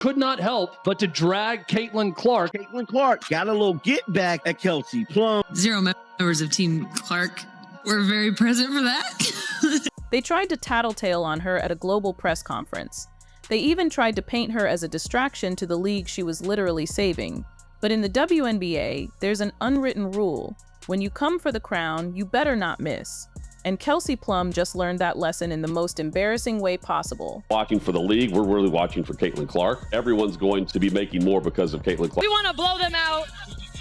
could not help but to drag Caitlin Clark. Caitlin Clark got a little get back at Kelsey Plum. 0 members of Team Clark were very present for that. They tried to tattletale on her at a global press conference. They even tried to paint her as a distraction to the league she was literally saving. But in the WNBA, there's an unwritten rule. When you come for the crown, you better not miss. And Kelsey Plum just learned that lesson in the most embarrassing way possible. Watching for the league, we're really watching for Caitlin Clark. Everyone's going to be making more because of Caitlin Clark. We want to blow them out.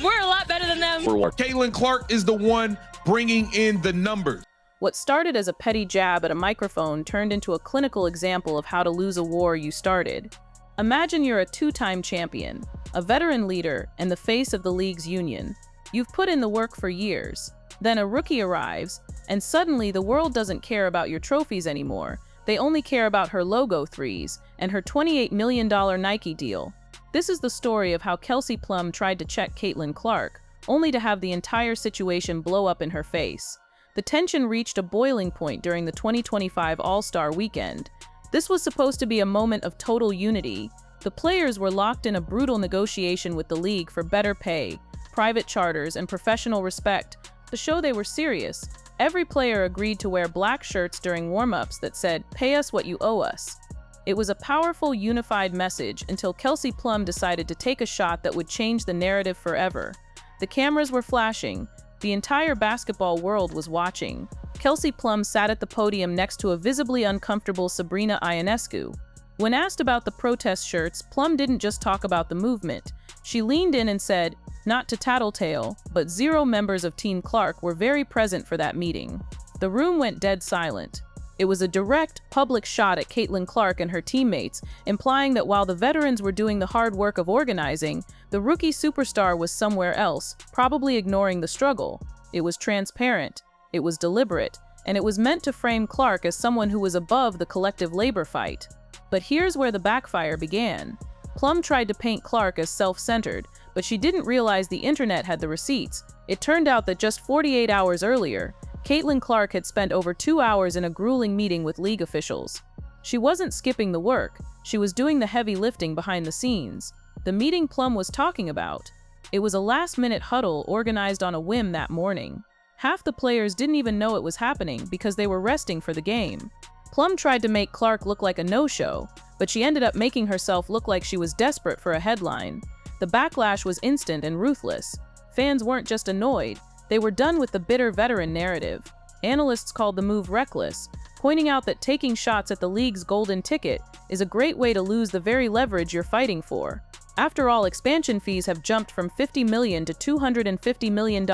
We're a lot better than them. Caitlin Clark is the one bringing in the numbers. What started as a petty jab at a microphone turned into a clinical example of how to lose a war you started. Imagine you're a two-time champion, a veteran leader, and the face of the league's union. You've put in the work for years. Then a rookie arrives, and suddenly the world doesn't care about your trophies anymore. They only care about her logo threes and her $28 million Nike deal. This is the story of how Kelsey Plum tried to check Caitlin Clark, only to have the entire situation blow up in her face. The tension reached a boiling point during the 2025 All-Star Weekend. This was supposed to be a moment of total unity. The players were locked in a brutal negotiation with the league for better pay, private charters, and professional respect. To show they were serious, every player agreed to wear black shirts during warm-ups that said, "Pay us what you owe us." It was a powerful, unified message until Kelsey Plum decided to take a shot that would change the narrative forever. The cameras were flashing. The entire basketball world was watching. Kelsey Plum sat at the podium next to a visibly uncomfortable Sabrina Ionescu. When asked about the protest shirts, Plum didn't just talk about the movement. She leaned in and said, not to tattletale, but 0 members of Team Clark were very present for that meeting. The room went dead silent. It was a direct, public shot at Caitlin Clark and her teammates, implying that while the veterans were doing the hard work of organizing, the rookie superstar was somewhere else, probably ignoring the struggle. It was transparent, it was deliberate, and it was meant to frame Clark as someone who was above the collective labor fight. But here's where the backfire began. Plum tried to paint Clark as self-centered, but she didn't realize the internet had the receipts. It turned out that just 48 hours earlier, Caitlin Clark had spent over 2 hours in a grueling meeting with league officials. She wasn't skipping the work, she was doing the heavy lifting behind the scenes. The meeting Plum was talking about. It was a last-minute huddle organized on a whim that morning. Half the players didn't even know it was happening because they were resting for the game. Plum tried to make Clark look like a no-show, but she ended up making herself look like she was desperate for a headline. The backlash was instant and ruthless. Fans weren't just annoyed, they were done with the bitter veteran narrative. Analysts called the move reckless, pointing out that taking shots at the league's golden ticket is a great way to lose the very leverage you're fighting for. After all, expansion fees have jumped from $50 million to $250 million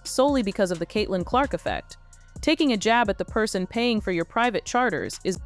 solely because of the Caitlin Clark effect. Taking a jab at the person paying for your private charters is...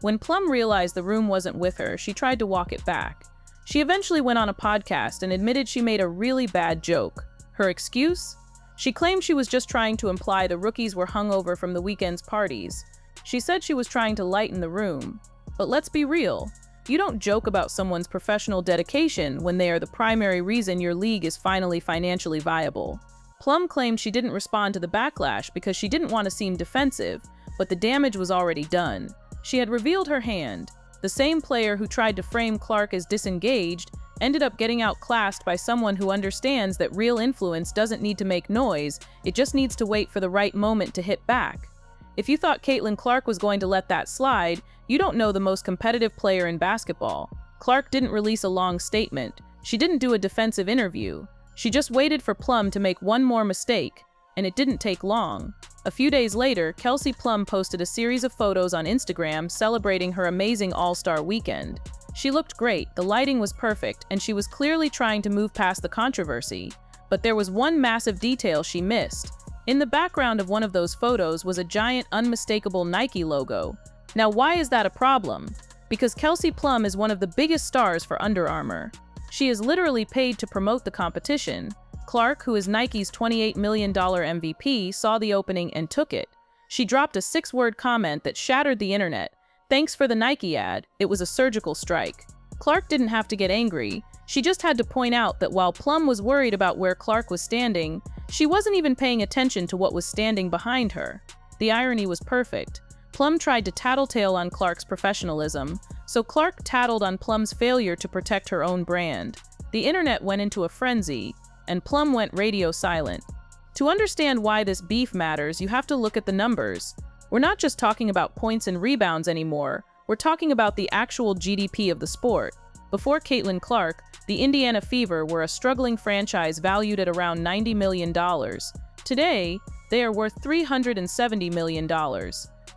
When Plum realized the room wasn't with her, she tried to walk it back. She eventually went on a podcast and admitted she made a really bad joke. Her excuse? She claimed she was just trying to imply the rookies were hungover from the weekend's parties. She said she was trying to lighten the room. But let's be real. You don't joke about someone's professional dedication when they are the primary reason your league is finally financially viable. Plum claimed she didn't respond to the backlash because she didn't want to seem defensive, but the damage was already done. She had revealed her hand. The same player who tried to frame Clark as disengaged ended up getting outclassed by someone who understands that real influence doesn't need to make noise, it just needs to wait for the right moment to hit back. If you thought Caitlin Clark was going to let that slide, you don't know the most competitive player in basketball. Clark didn't release a long statement. She didn't do a defensive interview. She just waited for Plum to make one more mistake, and it didn't take long. A few days later, Kelsey Plum posted a series of photos on Instagram celebrating her amazing All-Star weekend. She looked great, the lighting was perfect, and she was clearly trying to move past the controversy. But there was one massive detail she missed. In the background of one of those photos was a giant, unmistakable Nike logo. Now, why is that a problem? Because Kelsey Plum is one of the biggest stars for Under Armour. She is literally paid to promote the competition. Clark, who is Nike's $28 million MVP, saw the opening and took it. She dropped a 6-word comment that shattered the internet. Thanks for the Nike ad, it was a surgical strike. Clark didn't have to get angry. She just had to point out that while Plum was worried about where Clark was standing, she wasn't even paying attention to what was standing behind her. The irony was perfect. Plum tried to tattletale on Clark's professionalism, So Clark tattled on Plum's failure to protect her own brand. The internet went into a frenzy, and Plum went radio silent. To understand why this beef matters, you have to look at the numbers. We're not just talking about points and rebounds anymore, we're talking about the actual GDP of the sport. Before Caitlin Clark, the Indiana Fever were a struggling franchise valued at around $90 million. Today, they are worth $370 million.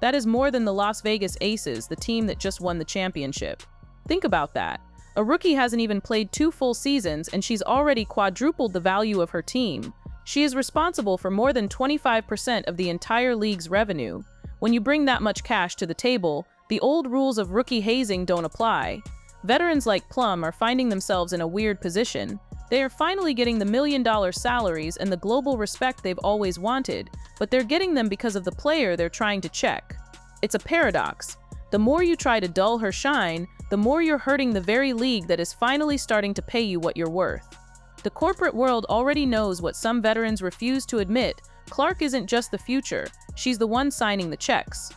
That is more than the Las Vegas Aces, the team that just won the championship. Think about that. A rookie hasn't even played 2 full seasons, and she's already quadrupled the value of her team. She is responsible for more than 25% of the entire league's revenue. When you bring that much cash to the table, the old rules of rookie hazing don't apply. Veterans like Plum are finding themselves in a weird position. They are finally getting the million-dollar salaries and the global respect they've always wanted, but they're getting them because of the player they're trying to check. It's a paradox. The more you try to dull her shine, the more you're hurting the very league that is finally starting to pay you what you're worth. The corporate world already knows what some veterans refuse to admit. Clark isn't just the future, she's the one signing the checks.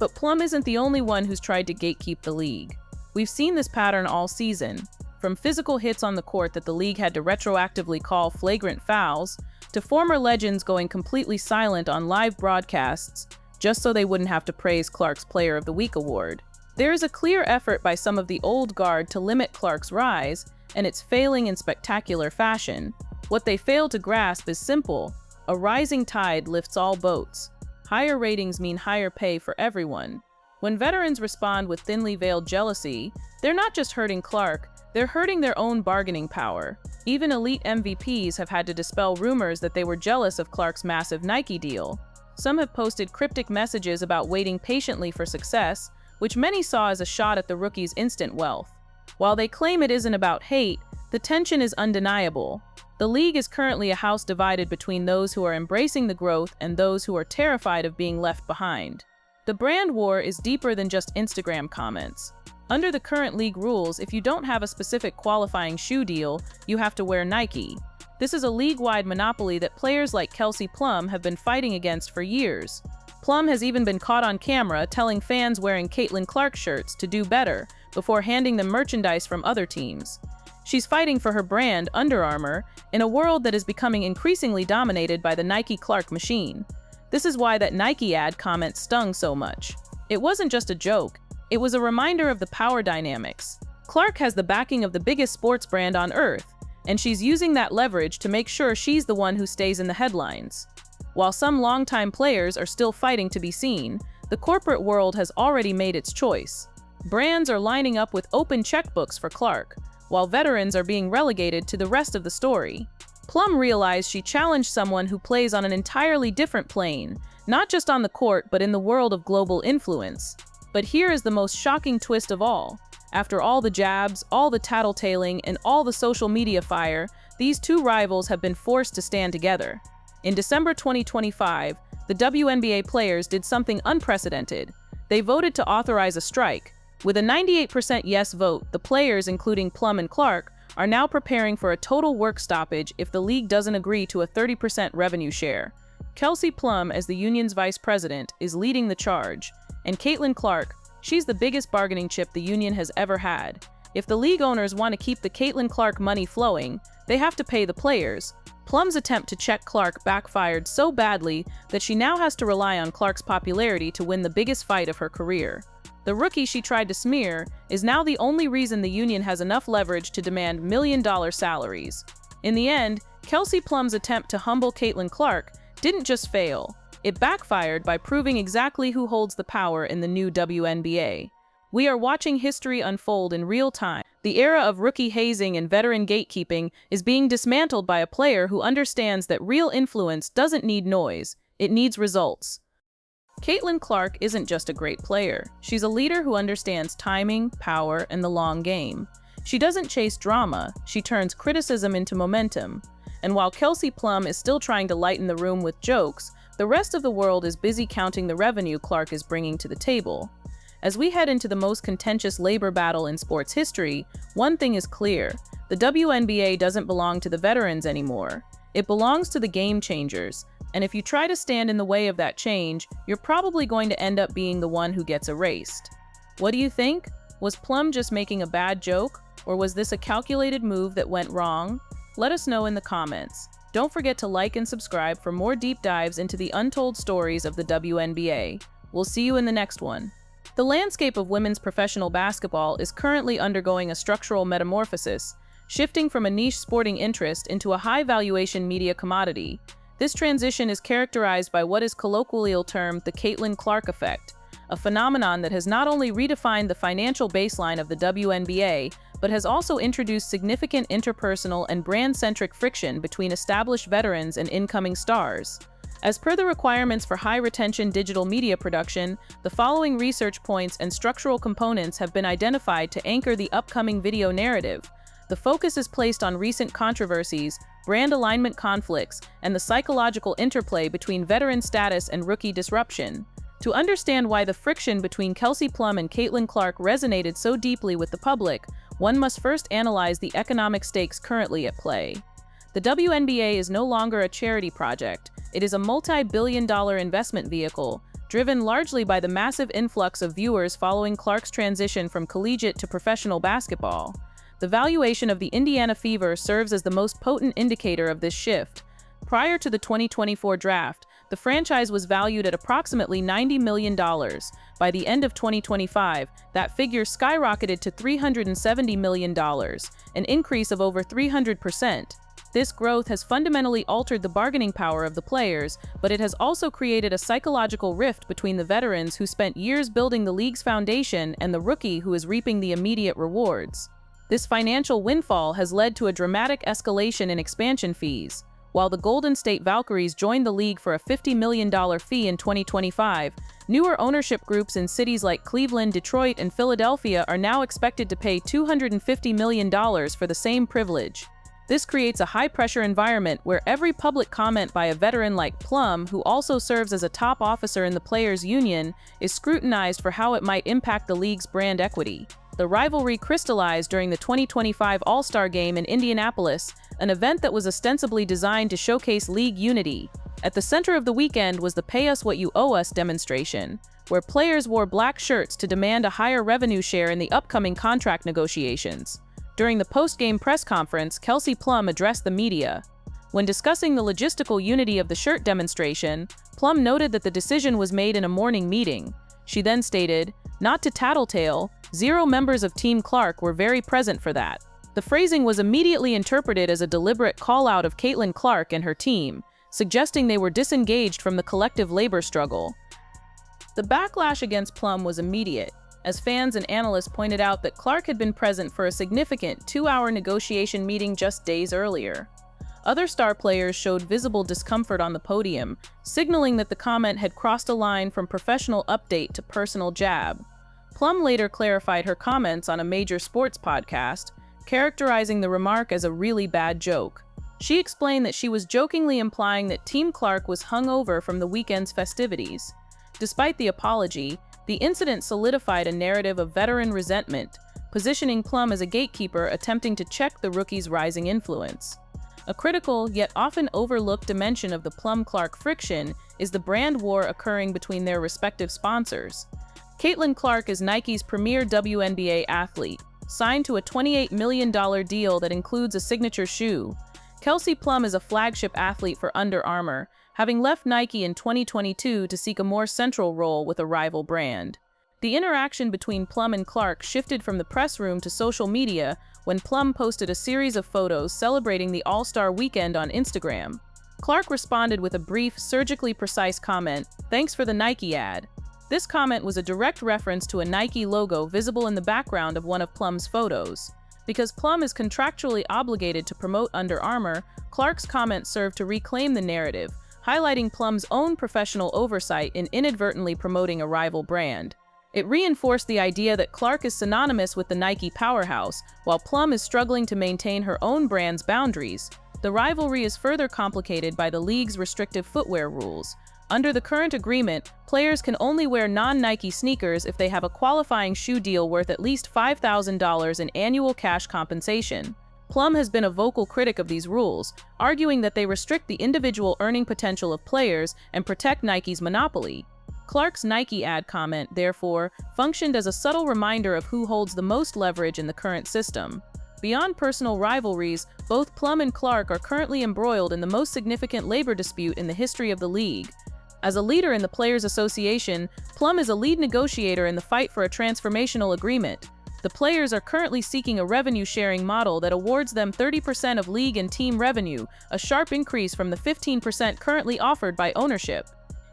But Plum isn't the only one who's tried to gatekeep the league. We've seen this pattern all season, from physical hits on the court that the league had to retroactively call flagrant fouls, to former legends going completely silent on live broadcasts just so they wouldn't have to praise Clark's Player of the Week award. There is a clear effort by some of the old guard to limit Clark's rise, and it's failing in spectacular fashion. What they fail to grasp is simple: a rising tide lifts all boats. Higher ratings mean higher pay for everyone. When veterans respond with thinly veiled jealousy, they're not just hurting Clark, they're hurting their own bargaining power. Even elite MVPs have had to dispel rumors that they were jealous of Clark's massive Nike deal. Some have posted cryptic messages about waiting patiently for success, which many saw as a shot at the rookie's instant wealth. While they claim it isn't about hate, the tension is undeniable. The league is currently a house divided between those who are embracing the growth and those who are terrified of being left behind. The brand war is deeper than just Instagram comments. Under the current league rules, if you don't have a specific qualifying shoe deal, you have to wear Nike. This is a league-wide monopoly that players like Kelsey Plum have been fighting against for years. Plum has even been caught on camera telling fans wearing Caitlin Clark shirts to do better before handing them merchandise from other teams. She's fighting for her brand, Under Armour, in a world that is becoming increasingly dominated by the Nike Clark machine. This is why that Nike ad comment stung so much. It wasn't just a joke, it was a reminder of the power dynamics. Clark has the backing of the biggest sports brand on earth, and she's using that leverage to make sure she's the one who stays in the headlines. While some longtime players are still fighting to be seen, the corporate world has already made its choice. Brands are lining up with open checkbooks for Clark, while veterans are being relegated to the rest of the story. Plum realized she challenged someone who plays on an entirely different plane, not just on the court but in the world of global influence. But here is the most shocking twist of all. After all the jabs, all the tattletaling, and all the social media fire, these two rivals have been forced to stand together. In December 2025, the WNBA players did something unprecedented. They voted to authorize a strike. With a 98% yes vote, the players, including Plum and Clark, are now preparing for a total work stoppage if the league doesn't agree to a 30% revenue share. Kelsey Plum, as the union's vice president, is leading the charge. And Caitlin Clark, she's the biggest bargaining chip the union has ever had. If the league owners want to keep the Caitlin Clark money flowing, they have to pay the players. Plum's attempt to check Clark backfired so badly that she now has to rely on Clark's popularity to win the biggest fight of her career. The rookie she tried to smear is now the only reason the union has enough leverage to demand million-dollar salaries. In the end, Kelsey Plum's attempt to humble Caitlin Clark didn't just fail. It backfired by proving exactly who holds the power in the new WNBA. We are watching history unfold in real time. The era of rookie hazing and veteran gatekeeping is being dismantled by a player who understands that real influence doesn't need noise, it needs results. Caitlin Clark isn't just a great player. She's a leader who understands timing, power, and the long game. She doesn't chase drama, she turns criticism into momentum. And while Kelsey Plum is still trying to lighten the room with jokes, the rest of the world is busy counting the revenue Clark is bringing to the table. As we head into the most contentious labor battle in sports history, one thing is clear: the WNBA doesn't belong to the veterans anymore. It belongs to the game changers, and if you try to stand in the way of that change, you're probably going to end up being the one who gets erased. What do you think? Was Plum just making a bad joke, or was this a calculated move that went wrong? Let us know in the comments. Don't forget to like and subscribe for more deep dives into the untold stories of the WNBA. We'll see you in the next one. The landscape of women's professional basketball is currently undergoing a structural metamorphosis, shifting from a niche sporting interest into a high-valuation media commodity. This transition is characterized by what is colloquially termed the Caitlin Clark effect, a phenomenon that has not only redefined the financial baseline of the WNBA, but has also introduced significant interpersonal and brand-centric friction between established veterans and incoming stars. As per the requirements for high-retention digital media production, the following research points and structural components have been identified to anchor the upcoming video narrative. The focus is placed on recent controversies, brand alignment conflicts, and the psychological interplay between veteran status and rookie disruption. To understand why the friction between Kelsey Plum and Caitlin Clark resonated so deeply with the public, one must first analyze the economic stakes currently at play. The WNBA is no longer a charity project. It is a multi-billion-dollar investment vehicle, driven largely by the massive influx of viewers following Clark's transition from collegiate to professional basketball. The valuation of the Indiana Fever serves as the most potent indicator of this shift. Prior to the 2024 draft, the franchise was valued at approximately $90 million. By the end of 2025, that figure skyrocketed to $370 million, an increase of over 300%. This growth has fundamentally altered the bargaining power of the players, but it has also created a psychological rift between the veterans who spent years building the league's foundation and the rookie who is reaping the immediate rewards. This financial windfall has led to a dramatic escalation in expansion fees. While the Golden State Valkyries joined the league for a $50 million fee in 2025, newer ownership groups in cities like Cleveland, Detroit, and Philadelphia are now expected to pay $250 million for the same privilege. This creates a high-pressure environment where every public comment by a veteran like Plum, who also serves as a top officer in the players' union, is scrutinized for how it might impact the league's brand equity. The rivalry crystallized during the 2025 All-Star Game in Indianapolis, an event that was ostensibly designed to showcase league unity. At the center of the weekend was the Pay Us What You Owe Us demonstration, where players wore black shirts to demand a higher revenue share in the upcoming contract negotiations. During the post-game press conference, Kelsey Plum addressed the media. When discussing the logistical unity of the shirt demonstration, Plum noted that the decision was made in a morning meeting. She then stated, "Not to tattletale, 0 members of Team Clark were very present for that." The phrasing was immediately interpreted as a deliberate call-out of Caitlin Clark and her team, suggesting they were disengaged from the collective labor struggle. The backlash against Plum was immediate, as fans and analysts pointed out that Clark had been present for a significant 2-hour negotiation meeting just days earlier. Other star players showed visible discomfort on the podium, signaling that the comment had crossed a line from professional update to personal jab. Plum later clarified her comments on a major sports podcast, characterizing the remark as a really bad joke. She explained that she was jokingly implying that Team Clark was hungover from the weekend's festivities. Despite the apology, the incident solidified a narrative of veteran resentment, positioning Plum as a gatekeeper attempting to check the rookie's rising influence. A critical, yet often overlooked dimension of the Plum-Clark friction is the brand war occurring between their respective sponsors. Caitlin Clark is Nike's premier WNBA athlete, signed to a $28 million deal that includes a signature shoe. Kelsey Plum is a flagship athlete for Under Armour, having left Nike in 2022 to seek a more central role with a rival brand. The interaction between Plum and Clark shifted from the press room to social media when Plum posted a series of photos celebrating the All-Star Weekend on Instagram. Clark responded with a brief, surgically precise comment, "Thanks for the Nike ad." This comment was a direct reference to a Nike logo visible in the background of one of Plum's photos. Because Plum is contractually obligated to promote Under Armour, Clark's comment served to reclaim the narrative, highlighting Plum's own professional oversight in inadvertently promoting a rival brand. It reinforced the idea that Clark is synonymous with the Nike powerhouse, while Plum is struggling to maintain her own brand's boundaries. The rivalry is further complicated by the league's restrictive footwear rules. Under the current agreement, players can only wear non-Nike sneakers if they have a qualifying shoe deal worth at least $5,000 in annual cash compensation. Plum has been a vocal critic of these rules, arguing that they restrict the individual earning potential of players and protect Nike's monopoly. Clark's Nike ad comment, therefore, functioned as a subtle reminder of who holds the most leverage in the current system. Beyond personal rivalries, both Plum and Clark are currently embroiled in the most significant labor dispute in the history of the league. As a leader in the Players Association, Plum is a lead negotiator in the fight for a transformational agreement. The players are currently seeking a revenue-sharing model that awards them 30% of league and team revenue, a sharp increase from the 15% currently offered by ownership.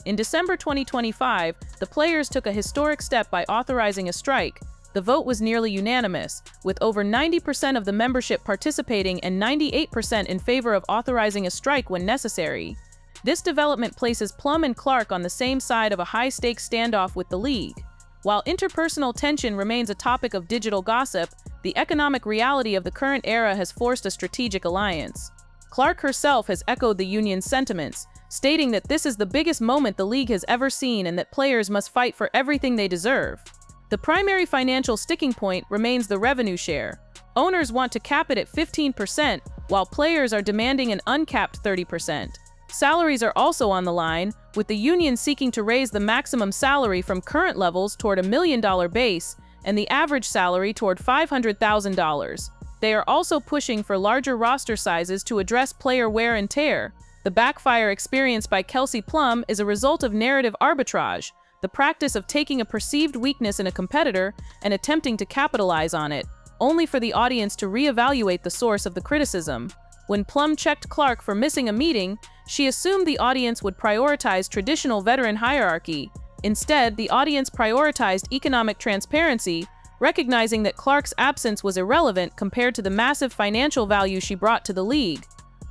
In December 2025, the players took a historic step by authorizing a strike. The vote was nearly unanimous, with over 90% of the membership participating and 98% in favor of authorizing a strike when necessary. This development places Plum and Clark on the same side of a high-stakes standoff with the league. While interpersonal tension remains a topic of digital gossip, the economic reality of the current era has forced a strategic alliance. Clark herself has echoed the union's sentiments, stating that this is the biggest moment the league has ever seen and that players must fight for everything they deserve. The primary financial sticking point remains the revenue share. Owners want to cap it at 15%, while players are demanding an uncapped 30%. Salaries are also on the line, with the union seeking to raise the maximum salary from current levels toward $1 million base and the average salary toward $500,000. They are also pushing for larger roster sizes to address player wear and tear. The backfire experienced by Kelsey Plum is a result of narrative arbitrage, the practice of taking a perceived weakness in a competitor and attempting to capitalize on it, only for the audience to reevaluate the source of the criticism. When Plum checked Clark for missing a meeting, she assumed the audience would prioritize traditional veteran hierarchy. Instead, the audience prioritized economic transparency, recognizing that Clark's absence was irrelevant compared to the massive financial value she brought to the league.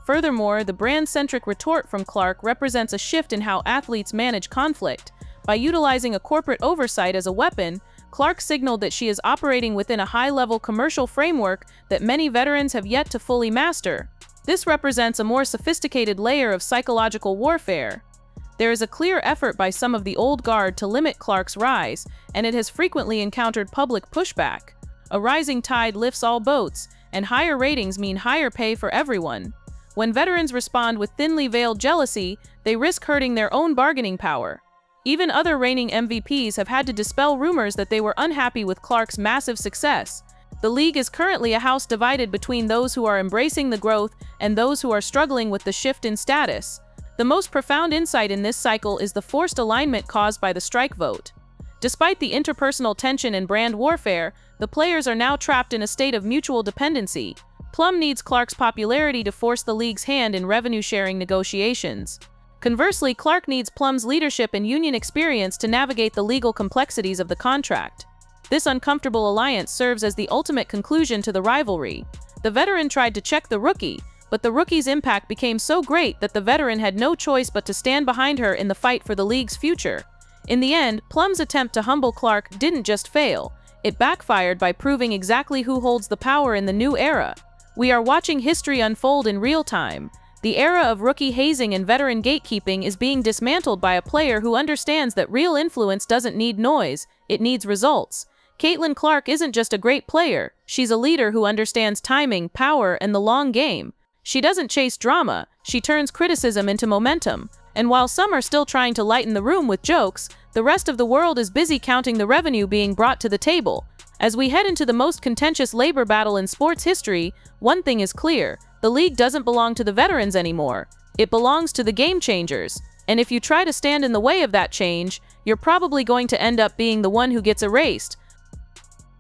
Furthermore, the brand-centric retort from Clark represents a shift in how athletes manage conflict. By utilizing a corporate oversight as a weapon, Clark signaled that she is operating within a high-level commercial framework that many veterans have yet to fully master. This represents a more sophisticated layer of psychological warfare. There is a clear effort by some of the old guard to limit Clark's rise, and it has frequently encountered public pushback. A rising tide lifts all boats, and higher ratings mean higher pay for everyone. When veterans respond with thinly veiled jealousy, they risk hurting their own bargaining power. Even other reigning MVPs have had to dispel rumors that they were unhappy with Clark's massive success. The league is currently a house divided between those who are embracing the growth and those who are struggling with the shift in status. The most profound insight in this cycle is the forced alignment caused by the strike vote. Despite the interpersonal tension and brand warfare, the players are now trapped in a state of mutual dependency. Plum needs Clark's popularity to force the league's hand in revenue-sharing negotiations. Conversely, Clark needs Plum's leadership and union experience to navigate the legal complexities of the contract. This uncomfortable alliance serves as the ultimate conclusion to the rivalry. The veteran tried to check the rookie, but the rookie's impact became so great that the veteran had no choice but to stand behind her in the fight for the league's future. In the end, Plum's attempt to humble Clark didn't just fail, it backfired by proving exactly who holds the power in the new era. We are watching history unfold in real time. The era of rookie hazing and veteran gatekeeping is being dismantled by a player who understands that real influence doesn't need noise, it needs results. Caitlin Clark isn't just a great player, she's a leader who understands timing, power, and the long game. She doesn't chase drama, she turns criticism into momentum. And while some are still trying to lighten the room with jokes, the rest of the world is busy counting the revenue being brought to the table. As we head into the most contentious labor battle in sports history, one thing is clear: the league doesn't belong to the veterans anymore. It belongs to the game changers. And if you try to stand in the way of that change, you're probably going to end up being the one who gets erased.